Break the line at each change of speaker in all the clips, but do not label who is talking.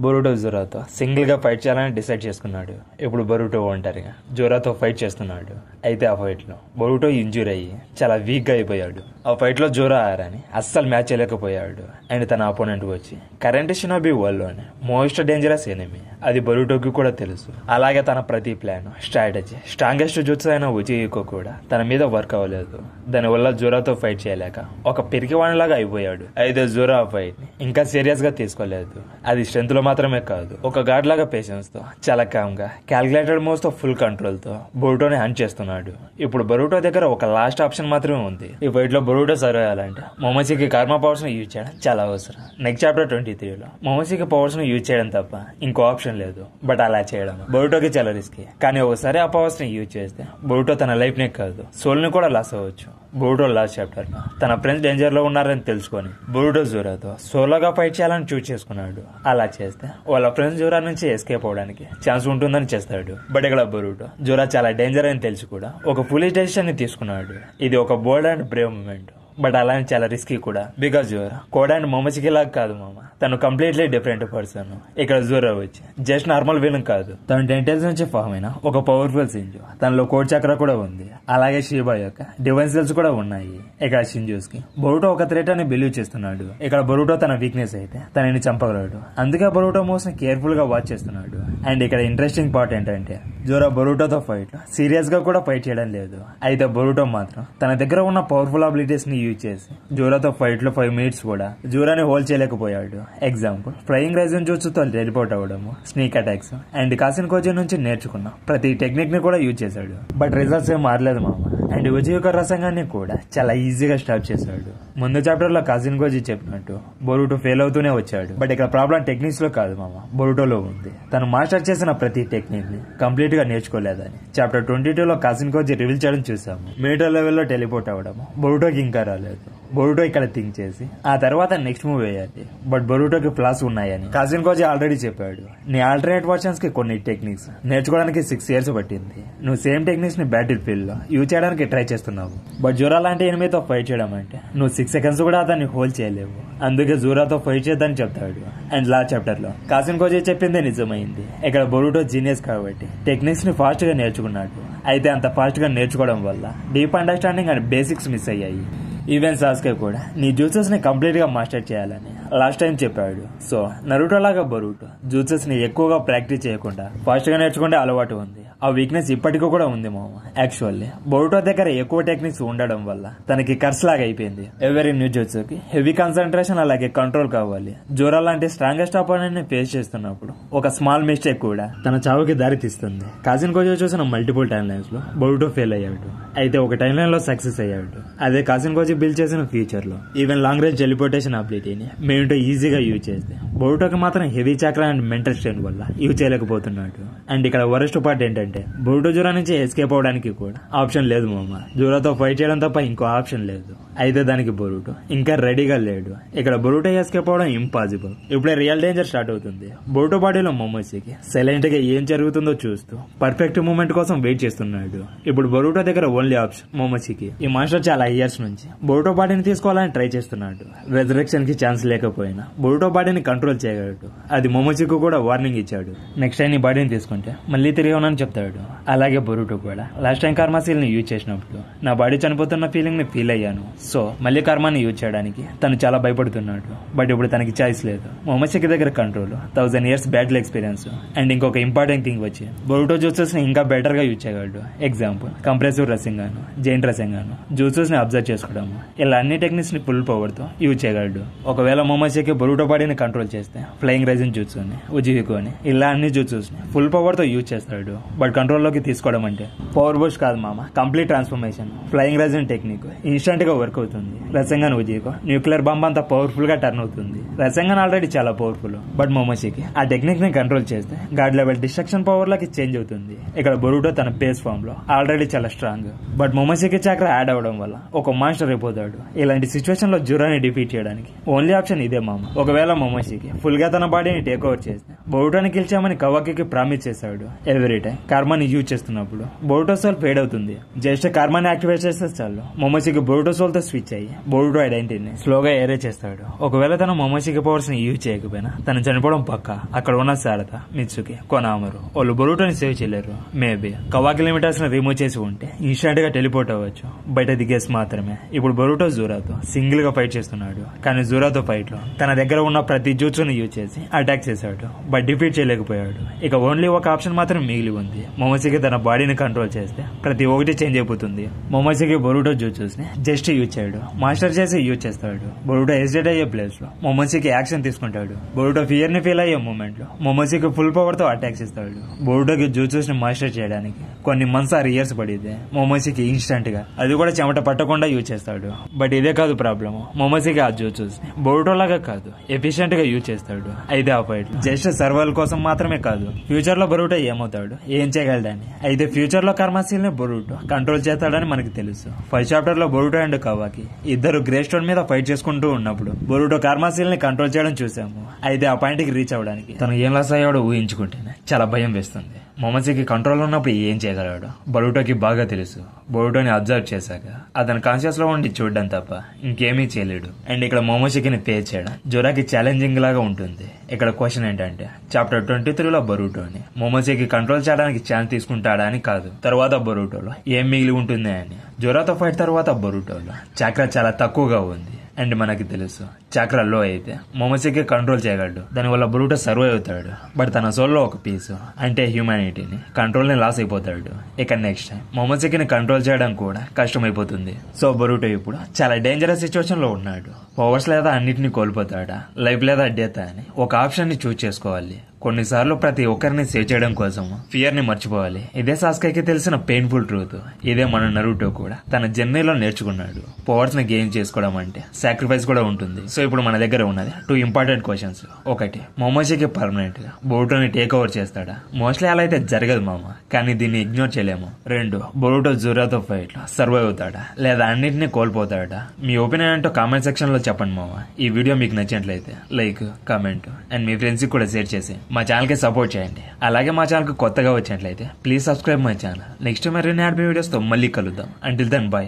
బొరూటో జోరాతో single గా fight చేయాలని decide చేసుకున్నాడు. ఇప్పుడు బొరూటో ఒంటరిగా జోరాతో ఫైట్ చేస్తున్నాడు. అయితే ఆ ఫైట్ లో బొరూటో ఇంజూర్ అయ్యి చాలా వీక్ గా అయిపోయాడు. ఆ ఫైట్ లో జోరా ఆరని అస్సలు మ్యాచ్ చేయలేకపోయాడు. అండ్ తన అపోనెంట్ వచ్చి కరెంట్ షినోబి వరల్డ్ లోనే మోస్ట్ డేంజరస్ ఎనిమీ, అది బొరూటోకి కూడా తెలుసు. అలాగే తన ప్రతి ప్లాన్, స్ట్రాటజీ, స్ట్రాంగెస్ట్ జుట్స్ అయిన ఉచిహికో కూడా తన మీద వర్క్ అవ్వలేదు. దానివల్ల జోరాతో ఫైట్ చేయలేక ఒక పిరికివాణిలాగా అయిపోయాడు. అయితే జోరా ఆ ఫైట్ ని ఇంకా సీరియస్ గా తీసుకోలేదు. అది స్ట్రెంత్ లో మాత్రమే కాదు, ఒక గాడ్ లాగా పేషెన్స్ తో చాలా కామ్ గా క్యాల్కులేటెడ్ మూవ్స్ తో ఫుల్ కంట్రోల్ తో బొరూటోని హంట్ చేస్తున్నాడు. ఇప్పుడు బొరూటో దగ్గర ఒక లాస్ట్ ఆప్షన్ మాత్రమే ఉంది. ఈ ఫైట్ లో బొరూటో సర్వ్ అయ్యాలంటే మొమోషికి కర్మా పవర్స్ ని యూజ్ చేయడం చాలా అవసరం. నెక్స్ట్ చాప్టర్ 23 లో మొమోషికి పవర్స్ ని యూజ్ చేయడం తప్ప ఇంకో ఆప్షన్ లేదు. బట్ అలా చేయడం బొరూటోకి చాలా రిస్కీ. కానీ ఒకసారి ఆ పవర్స్ ని యూజ్ చేస్తే బొరూటో తన లైఫ్ నే కాదు, సోల్ ని కూడా లాస్ అవ్వచ్చు. బొరూటో లాస్ట్ చాప్టర్ లో తన ఫ్రెండ్స్ డేంజర్ లో ఉన్నారని తెలుసుకొని బొరూటో జోరాతో సోలోగా ఫైట్ చేయాలని చూస్ చేసుకున్నాడు. అలా చేస్తే వాళ్ళ ఫ్రెండ్స్ జోరా నుంచి ఎస్కేప్ అవడానికి ఛాన్స్ ఉంటుందని చేస్తాడు. బట్ ఇక్కడ బొరూటో జోరా చాలా డేంజర్ అని తెలిసి కూడా ఒక ఫులిష్ డెసిషన్ ని తీసుకున్నాడు. ఇది ఒక బోల్డ్ అండ్ బ్రేవ్ మూమెంట్. బట్ అలానే చాలా రిస్కీ కూడా. బికాస్ జోరా కోడ్ అండ్ మొమోషికి లాగా కాదు మామ, తను కంప్లీట్లీ డిఫరెంట్ పర్సన్. ఇక్కడ జోరా వచ్చి జస్ట్ నార్మల్ విలన్ కాదు, తన డెంటల్స్ నుంచి ఫామ్ అయిన ఒక పవర్ఫుల్ సింజు. తనలో కోడ్ చక్ర కూడా ఉంది. అలాగే షీబా యొక్క డివైన్ సెల్స్ కూడా ఉన్నాయి. ఇక్కడ షింజూస్ కి బొరూటో ఒక థ్రెట్ అని బిలీవ్ చేస్తున్నాడు. ఇక్కడ బొరూటో తన వీక్నెస్ అయితే తనని చంపగలడు. అందుకే బొరూటో మూవ్స్ ని కేర్ఫుల్ గా వాచ్ చేస్తున్నాడు. అండ్ ఇక్కడ ఇంట్రెస్టింగ్ పార్ట్ ఏంటంటే జోరా బొరూటోతో ఫైట్ లో సీరియస్ గా కూడా ఫైట్ చేయడం లేదు. అయితే బొరూటో మాత్రం తన దగ్గర ఉన్న పవర్ఫుల్ అబిలిటీస్ ని యూజ్ చేసి జోరాతో ఫైట్ లో 5 minutes కూడా జోరాని హోల్డ్ చేయలేకపోయాడు. ఎగ్జాంపుల్, ఫ్లయింగ్ రైజన్ జూట్సుతో టెలిపోర్ట్ అవ్వడము, స్నీక్ అటాక్స్ అండ్ కాసిన్ కోజీ నుంచి నేర్చుకున్న ప్రతి టెక్నిక్ ని కూడా యూజ్ చేశాడు. బట్ రిజల్ట్స్ ఏం మారలేదు మామ. అండ్ ఉచిహికో రసంగాన్ని కూడా చాలా ఈజీగా స్టాప్ చేశాడు. ముందు చాప్టర్ లో కాసిన్ కోజీ చెప్పినట్టు బొరూటో ఫెయిల్ అవుతూనే వచ్చాడు. బట్ ఇక్కడ ప్రాబ్లం టెక్నిక్స్ లో కాదు మామ, బొరూటోలో ఉంది. తను మాస్టర్ చేసిన ప్రతి టెక్నిక్ ని కంప్లీట్ గా నేర్చుకోలేదని చాప్టర్ 22 లో కాసిన్ కోజీ రివీల్ చేయడం చూసాము. మీటర్ లెవెల్లో టెలిపోర్ట్ అవ్వడము బొరూటోకి ఇంకా రాలేదు. బొరూటో ఇక్కడ థింక్ చేసి ఆ తర్వాత నెక్స్ట్ మూవ్ వేయాలి. బట్ బొరూటోకి ఫ్లాస్ ఉన్నాయని కాసిన్ కోజీ ఆల్రెడీ చెప్పాడు. నీ ఆల్టర్నేట్ వర్షన్స్ కి కొన్ని టెక్నిక్స్ నేర్చుకోవడానికి 6 years పట్టింది. నువ్వు సేమ్ టెక్నిక్స్ ని బ్యాటిల్ ఫీల్డ్ లో యూజ్ చేయడానికి ట్రై చేస్తున్నావు. బట్ జోరా లాంటి ఎనిమితో ఫైట్ చేయడం అంటే నువ్వు 6 seconds కూడా అతన్ని హోల్డ్ చేయలేవు. అందుకే జోరాతో ఫైట్ చేద్దని చెప్తాడు. అండ్ లాస్ట్ చాప్టర్ లో కాసిన్ కోజీ చెప్పిందే నిజమైంది. ఇక్కడ బొరూటో జీనియస్ కాబట్టి టెక్నిక్స్ ని ఫాస్ట్ గా నేర్చుకున్నాడు. అయితే అంత ఫాస్ట్ గా నేర్చుకోవడం వల్ల deep understanding and basics miss అయ్యాయి. ఈవెన్ సాస్కే కూడా నీ జూట్సెస్ ని కంప్లీట్ గా మాస్టర్ చేయాలని లాస్ట్ టైం చెప్పాడు. సో నరుటో లాగా బొరూటో జూట్సెస్ ని ఎక్కువగా ప్రాక్టీస్ చేయకుండా ఫాస్ట్ గా నేర్చుకుంటే అలవాటు ఉంది. ఆ వీక్నెస్ ఇప్పటికీ కూడా ఉంది మామ. యాక్చువల్లీ బొరూటో దగ్గర ఎక్కువ టెక్నిక్స్ ఉండడం వల్ల తనకి కర్స్ లాగా అయిపోయింది. ఎవరి న్యూ జూట్సుకి హెవీ కాన్సన్ట్రేషన్ అలాగే కంట్రోల్ కావాలి. జోరా లాంటి స్ట్రాంగెస్ట్ అపోనెంట్ ని ఫేస్ చేస్తున్నప్పుడు ఒక స్మాల్ మిస్టేక్ కూడా తన చావుకి దారి తీస్తుంది. కాసిన్ కోజీ చూసిన మల్టిపుల్ టైమ్ లైన్స్ లో బొరూటో ఫెయిల్ అయ్యాడు. అయితే ఒక టైం లైన్ లో సక్సెస్ అయ్యాడు. అదే కాసిన్ కోజీ బిల్డ్ చేసిన ఫ్యూచర్ లో ఈవెన్ లాంగ్ రేంజ్ టెలిపోర్టేషన్ అబిలిటీని మేమిటో ఈజీగా యూజ్ చేస్తే బొరూటోకి మాత్రం హెవీ చక్ర అండ్ మెంటల్ స్ట్రెయిన్ వల్ల యూజ్ చేయలేకపోతున్నాడు. అండ్ ఇక్కడ వరస్ట్ పార్ట్ ఏంటంటే బొరూటో జోరా నుంచి ఎస్కేప్ అవడానికి కూడా ఆప్షన్ లేదు మామ. జోరాతో ఫైట్ చేయడం తప్ప ఇంకో ఆప్షన్ లేదు. అయితే దానికి బొరూటో ఇంకా రెడీగా లేడు. ఇక్కడ బొరూటో ఎస్కేప్ అవడం ఇంపాసిబుల్. ఇప్పుడే రియల్ డేంజర్ స్టార్ట్ అవుతుంది. బొరూటో బాడీలో మొమోషికి సైలెంట్ గా ఏం జరుగుతుందో చూస్తూ పర్ఫెక్ట్ మూమెంట్ కోసం వెయిట్ చేస్తున్నాడు. ఇప్పుడు బొరూటో దగ్గర ఓన్లీ ఆప్షన్ మొమోషికి. ఈ మాస్టర్ చాలా ఇయర్స్ నుంచి బొరూటో బాడీని తీసుకోవాలని ట్రై చేస్తున్నాడు. రెజరెక్షన్ కి ఛాన్స్ లేకపోయినా బొరూటో బాడీని కంట్రోల్ చేయగలడు. అది మొమోషికి కూడా వార్నింగ్ ఇచ్చాడు. నెక్స్ట్ టైం నీ బాడీని తీసుకుంటే మళ్ళీ తిరిగి ఉన్నాను చెప్తాడు. అలాగే బొరూటో కూడా లాస్ట్ టైం కర్మాసీల్ ని యూజ్ చేసినప్పుడు నా బాడీ చనిపోతున్న ఫీలింగ్ ని ఫీల్ అయ్యాను. సో మళ్ళీ కర్మాని యూజ్ చేయడానికి తను చాలా భయపడుతున్నాడు. బట్ ఇప్పుడు తనకి చాయిస్ లేదు. మొమోషికి దగ్గర control, 1000 years battle experience and ఇంకొక ఇంపార్టెంట్ థింగ్ వచ్చి బొరూటో జూట్సెస్ ని ఇంకా బెటర్ గా యూజ్ చేయగలడు. ఎగ్జాంపుల్, కంప్రెసివ్ రసింగాను, జైన్ రసింగాను, జూట్సెస్ ని అబ్జర్వ్ చేసుకోవడం, ఇలా అన్ని టెక్నిక్స్ ని ఫుల్ పవర్ తో యూజ్ చేయగలడు. ఒకవేళ మొమోషికి బొరూటో బాడీని కంట్రోల్ చేస్తే ఫ్లయింగ్ రైజన్ జూట్సుని, ఉచిహికోని, ఇలా అన్ని జూట్సెస్ ని ఫుల్ పవర్ తో యూజ్ చేస్తాడు. బట్ కంట్రోల్ లోకి తీసుకోవడం అంటే పవర్ బూస్ట్ కాదు మామ, complete transformation. Flying Ryzen technique instant గా వర్క్ అవుతుంది. రసంగన్ ఉచిహికో న్యూక్లియర్ బాంబ్ అంతా పవర్ఫుల్ గా టర్న్ అవుతుంది. రసంగన్ ఆల్రెడీ చాలా పవర్ఫుల్. బట్ మొమోషికి ఆ టెక్నిక్ ని కంట్రోల్ చేస్తే గాడ్ లెవెల్ డిస్ట్రక్షన్ పవర్ లకి చేంజ్ అవుతుంది. ఇక్కడ బొరూటో తన పేస్ ఫామ్ లో ఆల్రెడీ చాలా స్ట్రాంగ్. బట్ మొమోషికి చక్ర యాడ్ అవడం వల్ల ఒక మాస్టర్ అయిపోతాడు. ఇలాంటి సిచ్యువేషన్ లో జోరాని డిఫీట్ చేయడానికి ఓన్లీ ఆప్షన్ ఇదే మామ. ఒకవేళ మొమోషికి ఫుల్ గా తన బాడీని టేక్ ఓవర్ చేస్తే బొరుటోని గెలిచామని కవాకికి ప్రామిస్ చేశాడు. ఎవ్రీ టైం కర్మాని యూజ్ చేస్తున్నప్పుడు బొరుటో సోల్ ఫేడ్ అవుతుంది. జస్ట్ కర్మాని యాక్టివేట్ చేస్తే చాలు మొమోషికి బొరుటో సోల్ తో స్విచ్ అయ్యి బొరుటో ఐడెంటిటీని స్లోగా ఏరే చేస్తాడు. ఒకవేళ తన మొమోషికి పవర్స్ ని యూజ్ చేయకపోయినా తను చనిపోవడం పక్క. అక్కడ ఉన్న శారద, మిత్సుకి, కొనామరు వాళ్ళు బొరుటోని సేవ్ చేయలేరు. మేబీ కవాకి లిమిటర్స్ ని రిమూవ్ చేసి ఉంటే ఇన్స్టాంట్ గా టెలిపోర్ట్ అవ్వచ్చు. బయట దిగేసి మాత్రమే. ఇప్పుడు బొరుటో జూరాతో సింగిల్ గా ఫైట్ చేస్తున్నాడు. కానీ జూరాతో ఫైట్ లో తన దగ్గర ఉన్న ప్రతి జూట్సుని యూజ్ చేసి అటాక్ చేశాడు. బట్ డిఫీట్ చేయలేకపోయాడు. ఇక ఓన్లీ ఒక ఆప్షన్ మాత్రం మిగిలి ఉంది. మొమోషికి తన బాడీని కంట్రోల్ చేస్తే ప్రతి ఒక్కటి చేంజ్ అయిపోతుంది. మొమోషికి బొరుటో జూట్స్ ని జస్ట్ యూజ్ చేయడు, మాస్టర్ చేసి యూజ్ చేస్తాడు. బొరుటో హెసిటేట్ అయ్యే ప్లేస్ లో మొమోషికి యాక్షన్ తీసుకుంటాడు. బొరుటో ఫియర్ ని ఫీల్ అయ్యే మూమెంట్ లో మొమోషికి ఫుల్ పవర్ తో అటాక్ చేస్తాడు. బొరుటోకి జూట్స్ ని మాస్టర్ చేయడానికి కొన్ని మంత్స్ ఆర్ ఇయర్స్ పడితే మొమోషికి ఇన్స్టంట్ గా అది కూడా చెమట పట్టకుండా యూజ్ చేస్తాడు. బట్ ఇదే కాదు ప్రాబ్లమ్. మొమోషికి ఆ జూట్స్ ని బొరుటో లాగా కాదు ఎఫిషియెంట్ గా యూజ్ చేస్తాడు. అయితే ఆ ఫైట్ జస్ట్ సర్వైవల్ కోసం మాత్రమే కాదు, ఫ్యూచర్ లో బొరుటో ఏమవుతాడు, ఏం చేయగలడని. అయితే ఫ్యూచర్ లో కర్మాసీల్ ని బొరుటో కంట్రోల్ చేస్తాడని మనకి తెలుసు. ఫస్ట్ చాప్టర్ లో బొరుటో అండ్ కవాకి ఇద్దరు గ్రే స్టోన్ మీద ఫైట్ చేసుకుంటూ ఉన్నప్పుడు బొరుటో కర్మాసీల్ ని కంట్రోల్ చేయడం చూసాము. అయితే ఆ పాయింట్ కి రీచ్ అవడానికి తను ఏం లాస్ అయ్యాడో ఊహించుకుంటేనే చాలా భయం వేస్తుంది. మొమోషికి కంట్రోల్ ఉన్నప్పుడు ఏం చేయగలడు బొరుటోకి బాగా తెలుసు. బొరుటోని అబ్జర్వ్ చేశాక అతను కాన్షియస్ లో ఉండి చూడడం తప్ప ఇంకేమీ చేయలేడు. అండ్ ఇక్కడ మొమోషికిని పే చేయడం జోరాకి ఛాలెంజింగ్ లాగా ఉంటుంది. ఇక్కడ క్వశ్చన్ ఏంటంటే చాప్టర్ 23లో బొరుటోని మొమోషికి కంట్రోల్ చేయడానికి ఛాన్స్ తీసుకుంటాడా అని కాదు, తర్వాత బొరుటోలో ఏం మిగిలి ఉంటుంది అని. జోరాతో ఫైట్ తర్వాత బొరుటోలో చక్ర చాలా తక్కువగా ఉంది. అండ్ మనకి తెలుసు చక్ర లో అయితే మొమోషికి కంట్రోల్ చేయగలడు. దానివల్ల బొరుటో సర్వైవ్ అవుతాడు. బట్ తన సోల్లో ఒక పీస్ అంటే హ్యూమానిటీని కంట్రోల్ ని లాస్ అయిపోతాడు. ఇక నెక్స్ట్ టైం మొమోషికిని కంట్రోల్ చేయడం కూడా కష్టమైపోతుంది. సో బొరుటో ఇప్పుడు చాలా డేంజరస్ సిచ్యువేషన్ లో ఉన్నాడు. పవర్స్ లేదా అన్నిటిని కోల్పోతాడా, లైఫ్ లేదా డెత్ అని ఒక ఆప్షన్ ని చూస్ చేసుకోవాలి. కొన్నిసార్లు ప్రతి ఒక్కరిని సేవ్ చేయడం కోసం ఫియర్ ని మర్చిపోవాలి. ఇదే సాస్కేకి తెలిసిన పెయిన్ఫుల్ ట్రూత్. ఇదే మన నరుటో కూడా తన జర్నీలో నేర్చుకున్నాడు. పవర్స్ ని గెయిన్ చేసుకోవడం అంటే సాక్రిఫైస్ కూడా ఉంటుంది. సో ఇప్పుడు మన దగ్గర ఉన్నది 2 ఇంపార్టెంట్ క్వశ్చన్స్. ఒకటి, మొమోషికి పర్మనెంట్ గా బొరుటోని టేక్ ఓవర్ చేస్తాడా? మోస్ట్లీ అలా అయితే జరగదు మామ, కానీ దీన్ని ఇగ్నోర్ చేయలేము. 2, బొరుటో జూరాతో ఫైట్ లో సర్వైవ్ అవుతాడా లేదా అన్నింటినీ కోల్పోతాడా? మీ ఒపీనియన్ ఏంటో కామెంట్ సెక్షన్ లో చెప్పండి మామ. ఈ వీడియో మీకు నచ్చినట్లయితే like, comment and me friends కి కూడా షేర్ చేసి మా ఛానల్ కి సపోర్ట్ చేయండి. అలాగే మా ఛానల్ కి కొత్తగా వచ్చినట్లయితే please subscribe my channel. Next మరిన్ని హ్యాపీ వీడియోస్ తో మళ్ళీ కలుద్దాం. Until then bye.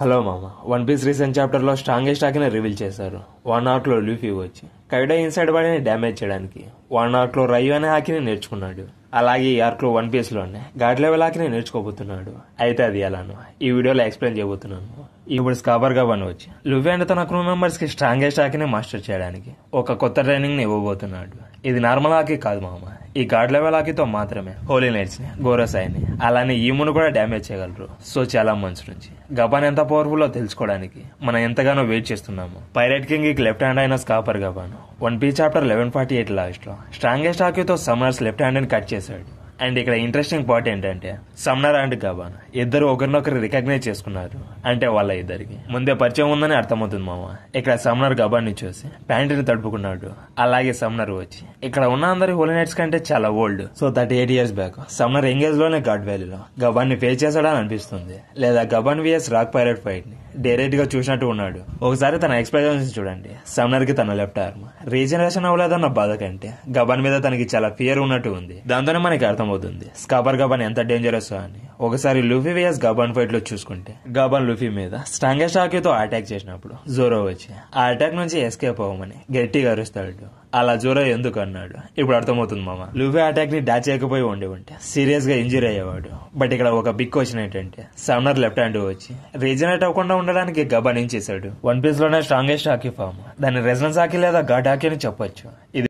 హలో మామ, వన్ పీస్ రీసెంట్ చాప్టర్ లో స్ట్రాంగెస్ట్ ఆర్క్ ని రివీల్ చేశారు. 1 ఆర్క్ లో లూఫీ వచ్చి కైడో ఇన్సైడ్ బాడీని డ్యామేజ్ చేయడానికి 1 ఆర్క్ లో రయు అనే హాకీని నేర్చుకున్నాడు. అలాగే ఈ ఆర్క్ లో వన్ పీస్ లోనే గాడ్ లెవెల్ హాకీని నేర్చుకోబోతున్నాడు. అయితే అది ఎలానో ఈ వీడియోలో ఎక్స్ప్లెయిన్ చేయబోతున్నాను. ఇప్పుడు స్కాబర్ గబాన్ వచ్చి లూఫీ అండ్ తన క్రూ మెంబర్స్ కి స్ట్రాంగెస్ట్ హాకీని మాస్టర్ చేయడానికి ఒక కొత్త ట్రైనింగ్ ని ఇవ్వబోతున్నాడు. ఇది నార్మల్ హాకీ కాదు మామ, ఈ గాడ్ లెవెల్ హాకీతో మాత్రమే హోలీ నైట్స్ ని, గోరసాయిని అలానే ఈమును కూడా డ్యామేజ్ చేయగలరు. సో చాలా మంత్స్ నుంచి గబాన్ ఎంత పవర్ఫుల్ తెలుసుకోవడానికి మనం ఎంతగానో వెయిట్ చేస్తున్నాము. పైరేట్ కింగ్ కి లెఫ్ట్ హ్యాండ్ అయిన Scopper Gaban one piece chapter 1148 last లో స్ట్రాంగెస్ట్ హాకీతో సమ్మర్స్ లెఫ్ట్ హ్యాండ్ ని కట్ చేశాడు. అండ్ ఇక్కడ ఇంట్రెస్టింగ్ పార్ట్ ఏంటంటే సమ్నర్ అండ్ గబాన్ ఇద్దరు ఒకరినొకరు రికగ్నైజ్ చేసుకున్నారు. అంటే వాళ్ళ ఇద్దరికి ముందే పరిచయం ఉందని అర్థమవుతుంది మామ. ఇక్కడ సమ్నర్ గబాన్ ని చూసి ప్యాంటుని తడుపుకున్నాడు. అలాగే సమ్నర్ వచ్చి ఇక్కడ ఉన్న అందరి హోలీ నైట్స్ కంటే చాలా ఓల్డ్. సో 38 years బ్యాక్ సమ్నర్ ఎంగేజ్ లోనే గాడ్ వ్యాలీలో గబాన్ ని ఫేస్ చేశాడని అనిపిస్తుంది. లేదా Gaban vs rock pirate fight ని డైరెక్ట్ గా చూసినట్టు ఉన్నాడు. ఒకసారి తన ఎక్స్ప్రెషన్స్ చూడండి. సమ్నర్ కి తన లెఫ్ట్ ఆర్మ్ రీజనరేషన్ అవ్వలేదన్న బాధ కంటే గబాన్ మీద తనకి చాలా ఫియర్ ఉన్నట్టు ఉంది. దాంతోనే మనకి అర్థమవుతుంది స్కాబర్ గబాన్ ఎంత డేంజరస్ అని. ఒకసారి లూఫీ విఎస్ గబాన్ ఫైట్ లో చూసుకుంటే గబాన్ లూఫీ మీద స్ట్రాంగెస్ట్ హాకీతో అటాక్ చేసినప్పుడు జోరో వచ్చి ఆ అటాక్ నుంచి ఎస్కేప్ అవ్వమని గట్టిగా అరుస్తాడు. అలా జోరో ఎందుకు అన్నాడు ఇప్పుడు అర్థమవుతుంది మామ. లూఫీ అటాక్ ని డాచ్ చేయకపోయి ఉంటే సీరియస్ గా ఇంజరీ అయ్యేవాడు. బట్ ఇక్కడ ఒక బిగ్ క్వశ్చన్ ఏంటంటే సమ్నర్ లెఫ్ట్ హ్యాండ్ వచ్చి రీజనరేట్ అవ్వకుండా ఉండడానికి గబాన్ ఏం చేశాడు? వన్ పీస్ లోనే స్ట్రాంగెస్ట్ హాకీ ఫామ్, దాన్ని రెజనెన్స్ హాకీ లేదా గాడ్ హాకీ అని చెప్పొచ్చు. ఇది